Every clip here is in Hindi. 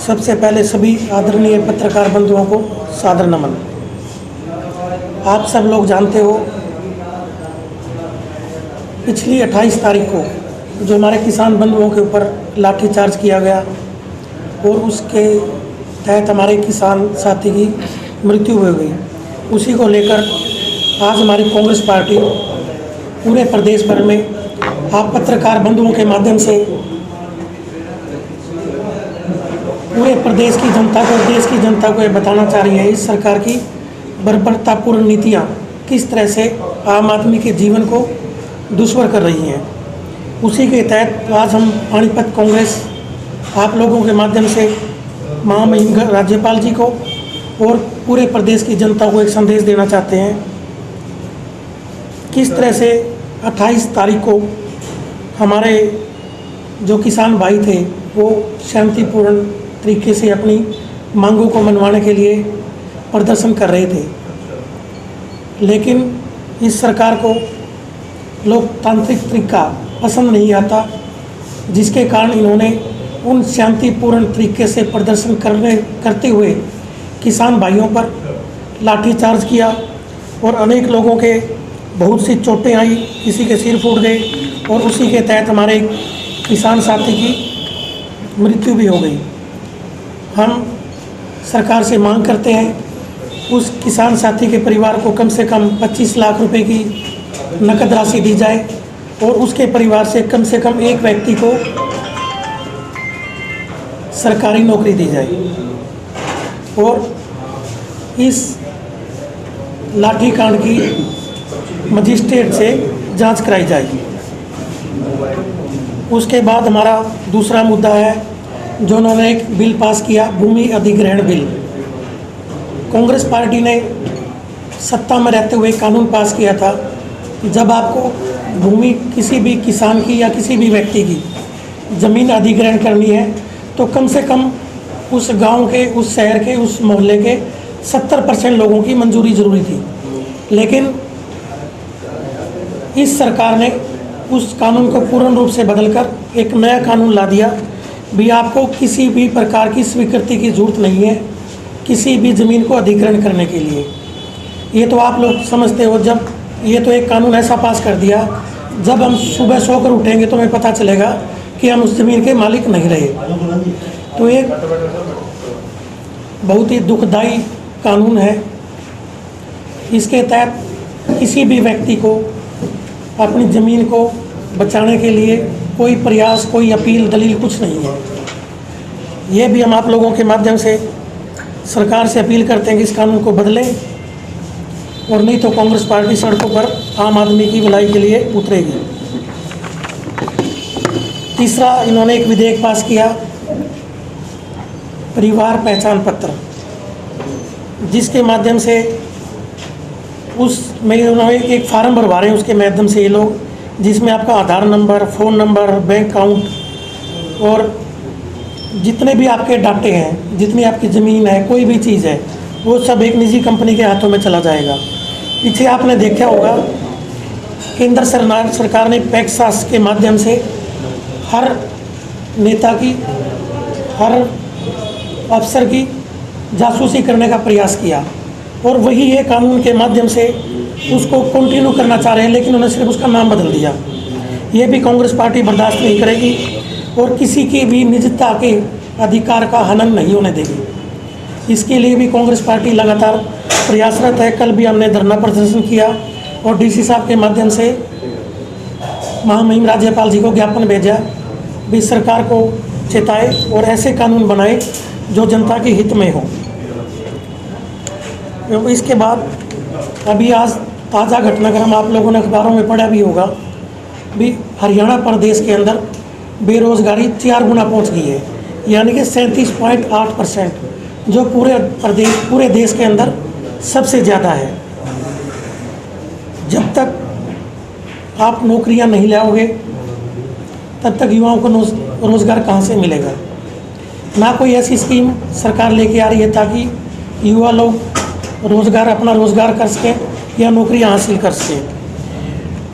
सबसे पहले सभी आदरणीय पत्रकार बंधुओं को सादर नमन। आप सब लोग जानते हो, पिछली 28 तारीख को जो हमारे किसान बंधुओं के ऊपर लाठीचार्ज किया गया और उसके तहत हमारे किसान साथी की मृत्यु हो गई, उसी को लेकर आज हमारी कांग्रेस पार्टी पूरे प्रदेश भर में आप पत्रकार बंधुओं के माध्यम से पूरे प्रदेश की जनता को, देश की जनता को ये बताना चाह रही है इस सरकार की बर्बरतापूर्ण नीतियाँ किस तरह से आम आदमी के जीवन को दुश्वार कर रही हैं। उसी के तहत आज हम पानीपत कांग्रेस आप लोगों के माध्यम से महामहिम राज्यपाल जी को और पूरे प्रदेश की जनता को एक संदेश देना चाहते हैं। किस तरह से 28 तारीख को हमारे जो किसान भाई थे वो शांतिपूर्ण तरीके से अपनी मांगों को मनवाने के लिए प्रदर्शन कर रहे थे, लेकिन इस सरकार को लोकतांत्रिक तरीका पसंद नहीं आता, जिसके कारण इन्होंने उन शांतिपूर्ण तरीके से प्रदर्शन करते हुए किसान भाइयों पर लाठीचार्ज किया और अनेक लोगों के बहुत सी चोटें आई, किसी के सिर फूट गए और उसी के तहत हमारे किसान साथी की मृत्यु भी हो गई। हम सरकार से मांग करते हैं उस किसान साथी के परिवार को कम से कम 25 लाख रुपए की नकद राशि दी जाए और उसके परिवार से कम एक व्यक्ति को सरकारी नौकरी दी जाए और इस लाठीकांड की मजिस्ट्रेट से जांच कराई जाए। उसके बाद हमारा दूसरा मुद्दा है जो उन्होंने एक बिल पास किया, भूमि अधिग्रहण बिल। कांग्रेस पार्टी ने सत्ता में रहते हुए कानून पास किया था, जब आपको भूमि किसी भी किसान की या किसी भी व्यक्ति की ज़मीन अधिग्रहण करनी है तो कम से कम उस गांव के, उस शहर के, उस मोहल्ले के 70% लोगों की मंजूरी ज़रूरी थी। लेकिन इस सरकार ने उस कानून को पूर्ण रूप से बदलकर एक नया कानून ला दिया भी आपको किसी भी प्रकार की स्वीकृति की ज़रूरत नहीं है किसी भी ज़मीन को अधिग्रहण करने के लिए। ये तो आप लोग समझते हो, जब ये तो एक कानून ऐसा पास कर दिया, जब हम सुबह सोकर उठेंगे तो हमें पता चलेगा कि हम उस ज़मीन के मालिक नहीं रहे। तो एक बहुत ही दुखदाई कानून है। इसके तहत किसी भी व्यक्ति को अपनी ज़मीन को बचाने के लिए कोई प्रयास, कोई अपील, दलील कुछ नहीं है। ये भी हम आप लोगों के माध्यम से सरकार से अपील करते हैं कि इस कानून को बदलें और नहीं तो कांग्रेस पार्टी सड़कों पर आम आदमी की भलाई के लिए उतरेगी। तीसरा, इन्होंने एक विधेयक पास किया, परिवार पहचान पत्र, जिसके माध्यम से उसमें उन्होंने एक फार्म भरवा रहे हैं, उसके माध्यम से ये लोग, जिसमें आपका Aadhaar number, phone number, bank account और जितने भी आपके डाटे हैं, जितनी आपकी ज़मीन है, कोई भी चीज़ है, वो सब एक निजी कंपनी के हाथों में चला जाएगा। पीछे आपने देखा होगा केंद्र सरकार ने पैक्सास के माध्यम से हर नेता की, हर अफसर की जासूसी करने का प्रयास किया और वही ये कानून के माध्यम से उसको कंटिन्यू करना चाह रहे हैं, लेकिन उन्होंने सिर्फ उसका नाम बदल दिया। ये भी कांग्रेस पार्टी बर्दाश्त नहीं करेगी और किसी की भी निजता के अधिकार का हनन नहीं होने देगी। इसके लिए भी कांग्रेस पार्टी लगातार प्रयासरत है। कल भी हमने धरना प्रदर्शन किया और डीसी साहब के माध्यम से महामहिम राज्यपाल जी को ज्ञापन भेजा भी सरकार को चेताए और ऐसे कानून बनाए जो जनता के हित में हो। इसके बाद अभी आज ताज़ा घटनाक्रम आप लोगों ने अखबारों में पढ़ा भी होगा भी हरियाणा प्रदेश के अंदर बेरोज़गारी 4 गुना पहुंच गई है, यानी कि 37.8%, जो पूरे देश के अंदर सबसे ज़्यादा है। जब तक आप नौकरियां नहीं लाओगे तब तक युवाओं को रोज़गार कहाँ से मिलेगा। ना कोई ऐसी स्कीम सरकार लेके आ रही है ताकि युवा लोग अपना रोज़गार कर सकें या नौकरियां हासिल कर सकें।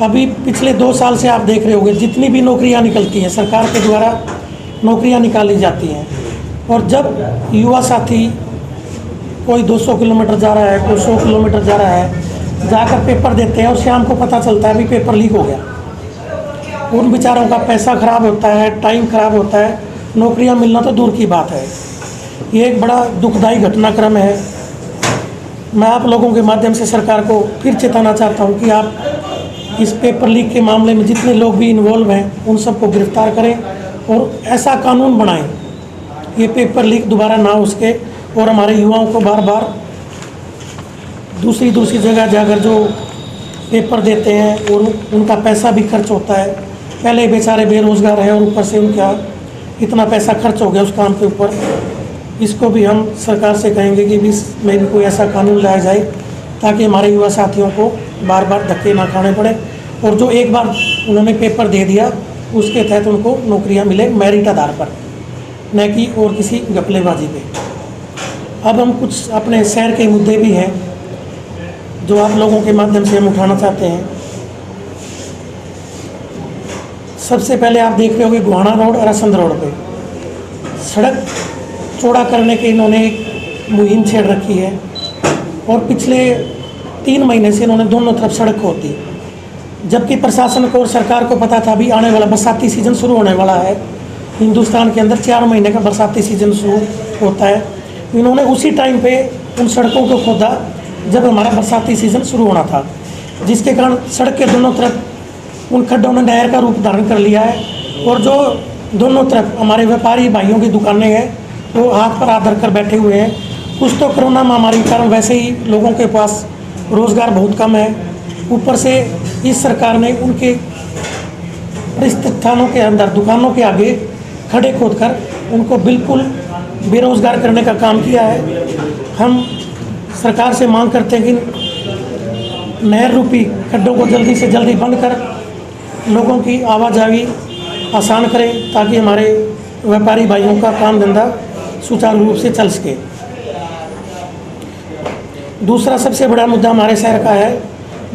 अभी पिछले 2 साल से आप देख रहे होंगे जितनी भी नौकरियां निकलती हैं सरकार के द्वारा नौकरियां निकाली जाती हैं और जब युवा साथी कोई 200 किलोमीटर जा रहा है, कोई 100 किलोमीटर जा रहा है, जाकर पेपर देते हैं और शाम को पता चलता है अभी पेपर लीक हो गया, उन बेचारों का पैसा ख़राब होता है, टाइम ख़राब होता है, नौकरियां मिलना तो दूर की बात है। ये एक बड़ा दुखदायी घटनाक्रम है। मैं आप लोगों के माध्यम से सरकार को फिर चेताना चाहता हूं कि आप इस पेपर लीक के मामले में जितने लोग भी इन्वॉल्व हैं उन सबको गिरफ्तार करें और ऐसा कानून बनाएं ये पेपर लीक दोबारा ना हो सके और हमारे युवाओं को बार बार दूसरी जगह जाकर जो पेपर देते हैं और उनका पैसा भी खर्च होता है, पहले बेचारे बेरोज़गार हैं और ऊपर से उनका इतना पैसा खर्च हो गया उस काम के ऊपर। इसको भी हम सरकार से कहेंगे कि इसमें भी कोई ऐसा कानून लाया जाए ताकि हमारे युवा साथियों को बार बार धक्के ना खाने पड़े और जो एक बार उन्होंने पेपर दे दिया उसके तहत उनको नौकरियां मिले मेरिट आधार पर, न कि और किसी घपलेबाजी पे। अब हम कुछ अपने शहर के मुद्दे भी हैं जो आप लोगों के माध्यम से हम उठाना चाहते हैं। सबसे पहले आप देख रहे होंगे गोहाना रोड और असंध रोड पे सड़क चौड़ा करने के इन्होंने एक मुहिम छेड़ रखी है और पिछले 3 महीने से इन्होंने दोनों तरफ सड़क खोद दी, जबकि प्रशासन को और सरकार को पता था अभी आने वाला बरसाती सीज़न शुरू होने वाला है। हिंदुस्तान के अंदर 4 महीने का बरसाती सीज़न शुरू होता है। इन्होंने उसी टाइम पे उन सड़कों को खोदा जब हमारा बरसाती सीज़न शुरू होना था, जिसके कारण सड़क के दोनों तरफ उन खड्डों ने नहर का रूप धारण कर लिया है और जो दोनों तरफ हमारे व्यापारी भाइयों की दुकानें हैं वो हाथ पर हाथ धरकर बैठे हुए हैं। कुछ तो कोरोना महामारी के कारण वैसे ही लोगों के पास रोज़गार बहुत कम है, ऊपर से इस सरकार ने उनके प्रतिष्ठानों के अंदर दुकानों के आगे खड़े खोद कर उनको बिल्कुल बेरोज़गार करने का काम किया है। हम सरकार से मांग करते हैं कि नहर रूपी खड्डों को जल्दी से जल्दी बंद कर लोगों की आवाजाही आसान करें ताकि हमारे व्यापारी भाइयों का काम धंधा सुचारू रूप से चल सके। दूसरा सबसे बड़ा मुद्दा हमारे शहर का है,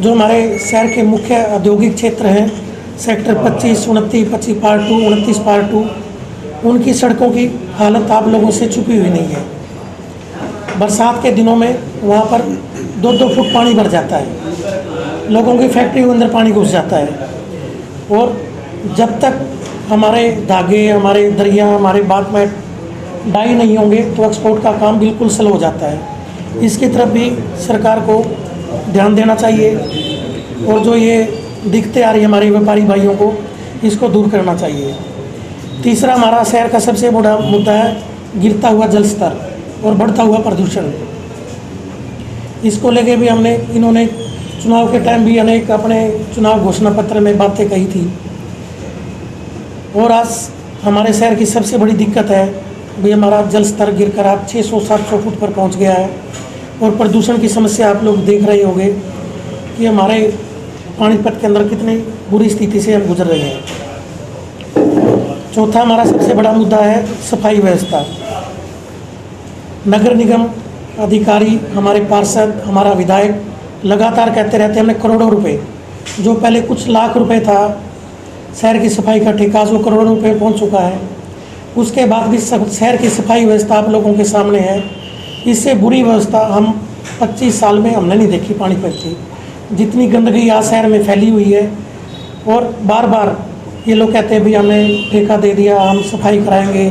जो हमारे शहर के मुख्य औद्योगिक क्षेत्र हैं, सेक्टर 25, 29, 25 पार्ट 2, 29 पार्ट 2, उनकी सड़कों की हालत आप लोगों से छुपी हुई नहीं है। बरसात के दिनों में वहाँ पर 2-2 फुट पानी भर जाता है, लोगों की फैक्ट्री के अंदर पानी घुस जाता है और जब तक हमारे धागे, हमारे दरिया, हमारे बाग में डाई नहीं होंगे तो एक्सपोर्ट का काम बिल्कुल स्लो हो जाता है। इसकी तरफ भी सरकार को ध्यान देना चाहिए और जो ये दिखते आ रही हमारे व्यापारी भाइयों को इसको दूर करना चाहिए। तीसरा हमारा शहर का सबसे बड़ा मुद्दा है गिरता हुआ जल स्तर और बढ़ता हुआ प्रदूषण। इसको लेके भी इन्होंने चुनाव के टाइम भी अनेक अपने चुनाव घोषणा पत्र में बातें कही थी और आज हमारे शहर की सबसे बड़ी दिक्कत है भी हमारा जल स्तर गिरकर आप 600-700 फुट पर पहुंच गया है और प्रदूषण की समस्या आप लोग देख रहे होंगे कि हमारे पानीपत के अंदर कितनी बुरी स्थिति से हम गुजर रहे हैं। चौथा हमारा सबसे बड़ा मुद्दा है सफाई व्यवस्था। नगर निगम अधिकारी, हमारे पार्षद, हमारा विधायक लगातार कहते रहते हैं हमने करोड़ों रुपए, जो पहले कुछ लाख रुपए था शहर की सफाई का ठेका, जो करोड़ों रुपए पहुंच चुका है। उसके बाद भी शहर की सफाई व्यवस्था आप लोगों के सामने है। इससे बुरी व्यवस्था हम 25 साल में हमने नहीं देखी पानीपत की। जितनी गंदगी आज शहर में फैली हुई है और बार बार ये लोग कहते हैं भी हमें ठेका दे दिया, हम सफाई कराएंगे,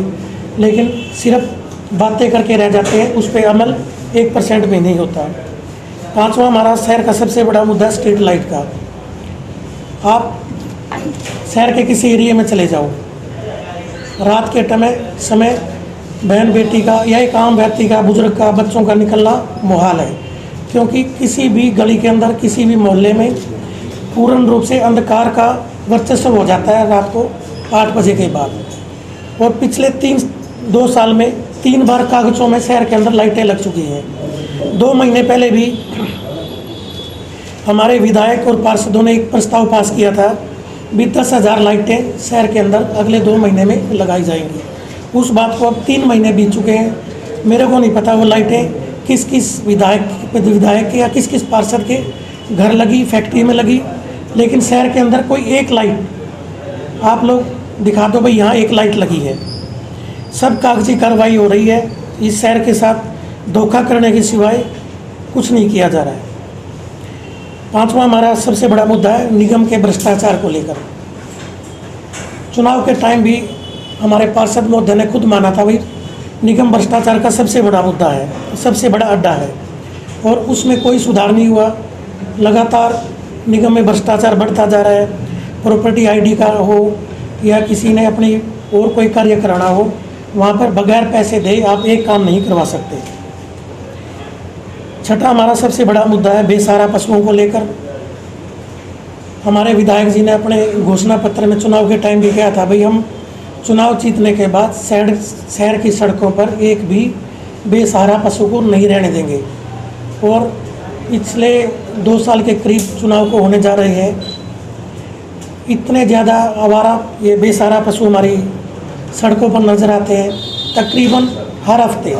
लेकिन सिर्फ बातें करके रह जाते हैं, उस पर अमल 1% भी नहीं होता। पांचवा हमारा शहर का सबसे बड़ा मुद्दा स्ट्रीट लाइट का। आप शहर के किसी एरिया में चले जाओ, रात के समय बहन बेटी का या एक आम व्यक्ति का, बुजुर्ग का, बच्चों का निकलना मुहाल है, क्योंकि किसी भी गली के अंदर, किसी भी मोहल्ले में पूर्ण रूप से अंधकार का वर्चस्व हो जाता है रात को 8 बजे के बाद। और पिछले 2 साल में 3 बार कागजों में शहर के अंदर लाइटें लग चुकी हैं। 2 महीने पहले भी हमारे विधायक और पार्षदों ने एक प्रस्ताव पास किया था भी 10,000 लाइटें शहर के अंदर अगले 2 महीने में लगाई जाएंगी। उस बात को अब 3 महीने बीत चुके हैं। मेरे को नहीं पता वो लाइटें किस किस विधायक के या किस किस पार्षद के घर लगी, फैक्ट्री में लगी, लेकिन शहर के अंदर कोई एक लाइट आप लोग दिखा दो भाई यहाँ एक लाइट लगी है। सब कागजी कार्रवाई हो रही है। इस शहर के साथ धोखा करने के सिवाय कुछ नहीं किया जा रहा है। पांचवा हमारा सबसे बड़ा मुद्दा है निगम के भ्रष्टाचार को लेकर। चुनाव के टाइम भी हमारे पार्षद महोदय ने खुद माना था भाई निगम भ्रष्टाचार का सबसे बड़ा मुद्दा है, सबसे बड़ा अड्डा है, और उसमें कोई सुधार नहीं हुआ। लगातार निगम में भ्रष्टाचार बढ़ता जा रहा है। प्रॉपर्टी आईडी का हो या किसी ने अपनी और कोई कार्य कराना हो, वहाँ पर बगैर पैसे दे आप एक काम नहीं करवा सकते। छठा हमारा सबसे बड़ा मुद्दा है बेसहारा पशुओं को लेकर। हमारे विधायक जी ने अपने घोषणा पत्र में चुनाव के टाइम भी कहा था भाई हम चुनाव जीतने के बाद शहर की सड़कों पर एक भी बेसहारा पशु को नहीं रहने देंगे। और पिछले 2 साल के करीब चुनाव को होने जा रहे हैं, इतने ज़्यादा आवारा ये बेसहारा पशु हमारी सड़कों पर नजर आते हैं। तकरीबन हर हफ्ते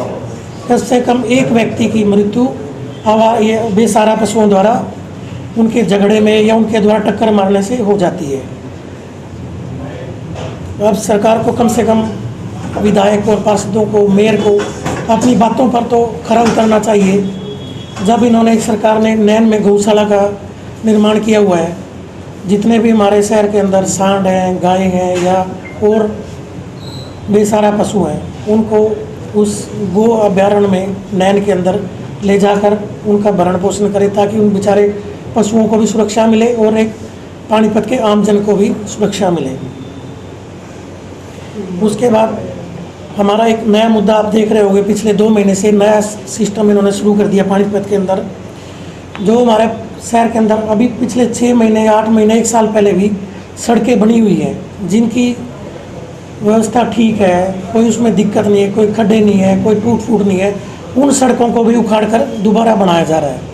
कम से कम एक व्यक्ति की मृत्यु ये बेसहारा पशुओं द्वारा उनके झगड़े में या उनके द्वारा टक्कर मारने से हो जाती है। अब सरकार को कम से कम विधायक और पार्षदों को, मेयर को अपनी बातों पर तो खरा उतरना चाहिए। जब इन्होंने सरकार ने नैन में गौशाला का निर्माण किया हुआ है, जितने भी हमारे शहर के अंदर सांड हैं, गाय हैं या और बेसहारा पशु हैं, उनको उस गो अभ्यारण्य में नैन के अंदर ले जाकर उनका भरण पोषण करें ताकि उन बेचारे पशुओं को भी सुरक्षा मिले और एक पानीपत के आमजन को भी सुरक्षा मिले। उसके बाद हमारा एक नया मुद्दा आप देख रहे होंगे, पिछले 2 महीने से नया सिस्टम इन्होंने शुरू कर दिया पानीपत के अंदर। जो हमारे शहर के अंदर अभी पिछले 6 महीने, 8 महीने, 1 साल पहले भी सड़कें बनी हुई हैं जिनकी व्यवस्था ठीक है, कोई उसमें दिक्कत नहीं है, कोई खड्डे नहीं है, कोई टूट फूट नहीं है, उन सड़कों को भी उखाड़ कर दोबारा बनाया जा रहा है।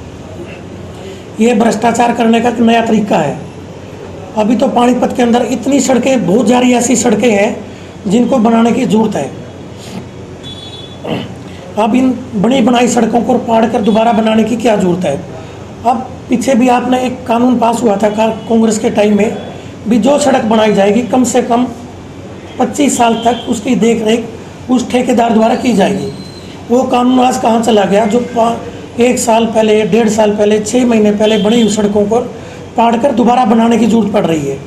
ये भ्रष्टाचार करने का एक नया तरीका है। अभी तो पानीपत के अंदर इतनी सड़कें, बहुत सारी ऐसी सड़कें हैं जिनको बनाने की जरूरत है। अब इन बनी बनाई सड़कों को पाड़ कर दोबारा बनाने की क्या जरूरत है। अब पीछे भी आपने एक कानून पास हुआ था कांग्रेस के टाइम में भी, जो सड़क बनाई जाएगी कम से कम 25 साल तक उसकी देख रेख उस ठेकेदार द्वारा की जाएगी। वो कानून आज कहाँ चला गया? जो 1 साल पहले, 1.5 साल पहले, 6 महीने पहले बनी हुई सड़कों को पाड़ कर दोबारा बनाने की जरूरत पड़ रही है।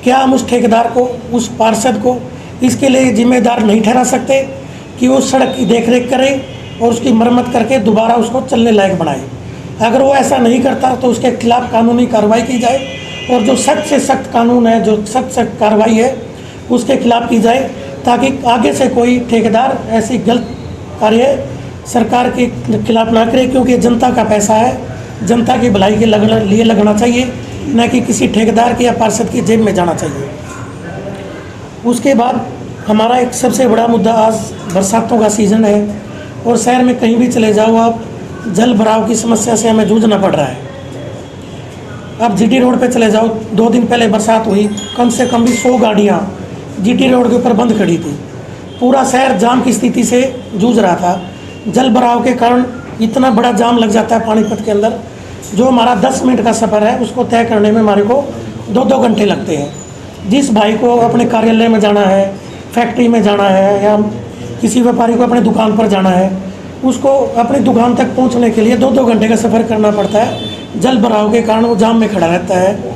क्या हम उस ठेकेदार को, उस पार्षद को इसके लिए जिम्मेदार नहीं ठहरा सकते कि वो सड़क की देखरेख करे और उसकी मरम्मत करके दोबारा उसको चलने लायक बनाए? अगर वो ऐसा नहीं करता तो उसके खिलाफ कानूनी कार्रवाई की जाए, और जो सख्त से सख्त कानून है, जो सख्त से कार्रवाई है, उसके खिलाफ की जाए, ताकि आगे से कोई ठेकेदार ऐसी गलत कार्य सरकार के खिलाफ ना करे। क्योंकि जनता का पैसा है, जनता की भलाई के लिए लगना चाहिए, न कि किसी ठेकेदार की या पार्षद की जेब में जाना चाहिए। उसके बाद हमारा एक सबसे बड़ा मुद्दा, आज बरसातों का सीज़न है और शहर में कहीं भी चले जाओ आप, जल भराव की समस्या से हमें जूझना पड़ रहा है। अब जीटी रोड पे चले जाओ, 2 दिन पहले बरसात हुई, कम से कम भी 100 गाड़ियाँ जीटी रोड के ऊपर बंद खड़ी थी। पूरा शहर जाम की स्थिति से जूझ रहा था। जल भराव के कारण इतना बड़ा जाम लग जाता है पानीपत के अंदर, जो हमारा 10 मिनट का सफ़र है उसको तय करने में हमारे को 2-2 घंटे लगते हैं। जिस भाई को अपने कार्यालय में जाना है, फैक्ट्री में जाना है, या किसी व्यापारी को अपने दुकान पर जाना है, उसको अपनी दुकान तक पहुंचने के लिए 2-2 घंटे का सफ़र करना पड़ता है। जल भराव के कारण वो जाम में खड़ा रहता है।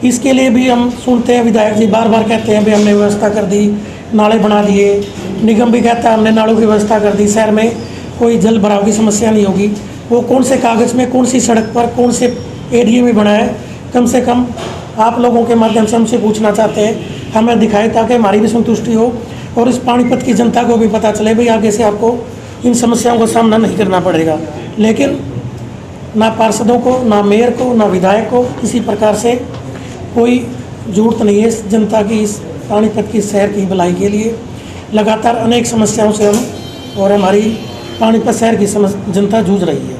इसके लिए भी हम सुनते हैं, विधायक जी बार बार कहते हैं भाई हमने व्यवस्था कर दी, नाले बना दिए। निगम भी कहता है हमने नालों की व्यवस्था कर दी, शहर में कोई जल भराव की समस्या नहीं होगी। वो कौन से कागज़ में, कौन सी सड़क पर, कौन से एरिया में बना है, कम से कम आप लोगों के माध्यम से हमसे पूछना चाहते हैं, हमें दिखाए ताकि हमारी भी संतुष्टि हो और इस पानीपत की जनता को भी पता चले भाई आगे से आपको इन समस्याओं का सामना नहीं करना पड़ेगा। लेकिन ना पार्षदों को, ना मेयर को, ना विधायक को किसी प्रकार से कोई जरूरत नहीं है इस जनता की, इस पानीपत की शहर की भलाई के लिए। लगातार अनेक समस्याओं से हम और हमारी पानीपत शहर की जनता जूझ रही है।